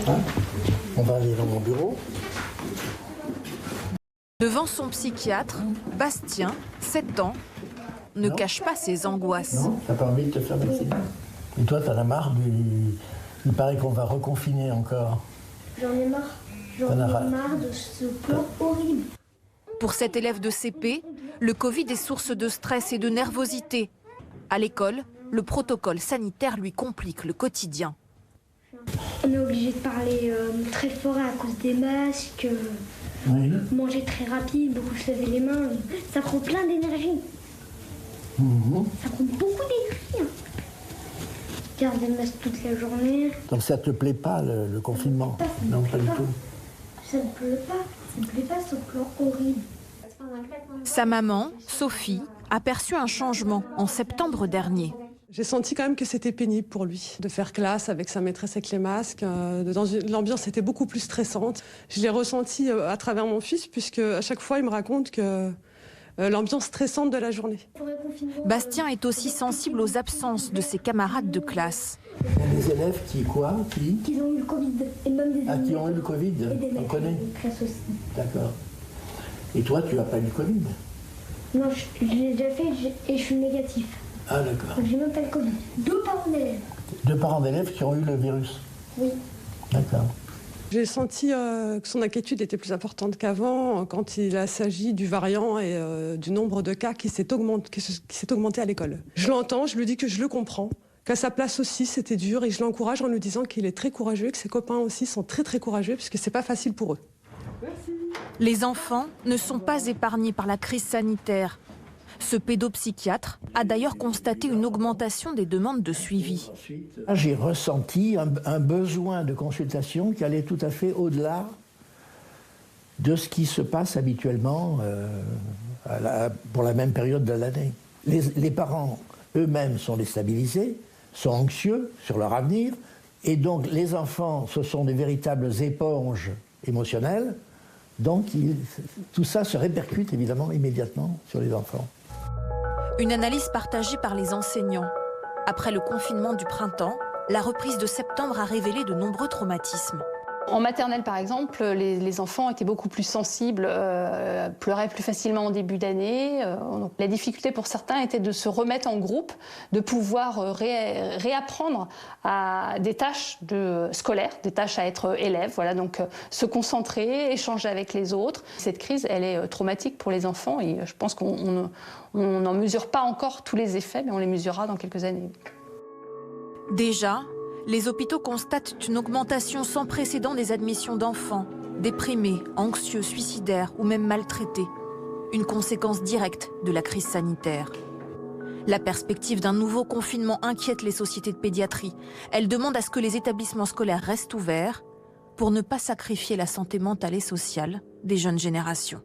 Hein? On va aller dans mon bureau. Devant son psychiatre, Bastien, 7 ans, ne cache pas ses angoisses. Non, t'as pas envie de te faire vacciner? Et toi, t'en as marre du... Il paraît qu'on va reconfiner encore. J'en ai marre. J'en ai marre de ce plan horrible. Pour cet élève de CP, le Covid est source de stress et de nervosité. À l'école, le protocole sanitaire lui complique le quotidien. On est obligé de parler très fort à cause des masques, Oui. manger très rapide, beaucoup se laver les mains. Ça prend plein d'énergie. Ça prend beaucoup d'énergie. Garder le masque toute la journée. Donc ça te plaît pas, le confinement? Non, pas du tout. Ça ne me plaît pas. Ça ne me plaît pas ce plan horrible. Sa maman, Sophie, a perçu un changement en septembre dernier. J'ai senti quand même que c'était pénible pour lui de faire classe avec sa maîtresse avec les masques. L'ambiance était beaucoup plus stressante. Je l'ai ressenti à travers mon fils, puisque à chaque fois il me raconte que l'ambiance stressante de la journée. Bastien est aussi sensible aux absences de ses camarades de classe. Il y a des élèves qui quoi? Qui ont eu le Covid. Et même des qui ont eu le Covid? On connaît? Aussi. D'accord. Et toi, tu n'as pas eu le Covid? Non, je l'ai déjà fait et je suis négatif. Ah d'accord. Donc j'ai même pas le Covid. 2 parents d'élèves. 2 parents d'élèves qui ont eu le virus? Oui. D'accord. J'ai senti que son inquiétude était plus importante qu'avant quand il s'agit du variant et du nombre de cas qui s'est augmenté à l'école. Je l'entends, je lui dis que je le comprends, qu'à sa place aussi c'était dur et je l'encourage en lui disant qu'il est très courageux et que ses copains aussi sont très très courageux puisque c'est pas facile pour eux. Merci. Les enfants ne sont pas épargnés par la crise sanitaire. Ce pédopsychiatre a d'ailleurs constaté une augmentation des demandes de suivi. J'ai ressenti un besoin de consultation qui allait tout à fait au-delà de ce qui se passe habituellement pour la même période de l'année. Les parents eux-mêmes sont déstabilisés, sont anxieux sur leur avenir, et donc les enfants, ce sont des véritables éponges émotionnelles, donc tout ça se répercute évidemment immédiatement sur les enfants. Une analyse partagée par les enseignants. Après le confinement du printemps, la reprise de septembre a révélé de nombreux traumatismes. En maternelle, par exemple, les enfants étaient beaucoup plus sensibles, pleuraient plus facilement en début d'année. La difficulté pour certains était de se remettre en groupe, de pouvoir réapprendre à des tâches scolaires, des tâches à être élève. Voilà, donc se concentrer, échanger avec les autres. Cette crise, elle est traumatique pour les enfants et je pense qu'on n'en mesure pas encore tous les effets, mais on les mesurera dans quelques années. Déjà, les hôpitaux constatent une augmentation sans précédent des admissions d'enfants, déprimés, anxieux, suicidaires ou même maltraités. Une conséquence directe de la crise sanitaire. La perspective d'un nouveau confinement inquiète les sociétés de pédiatrie. Elle demande à ce que les établissements scolaires restent ouverts pour ne pas sacrifier la santé mentale et sociale des jeunes générations.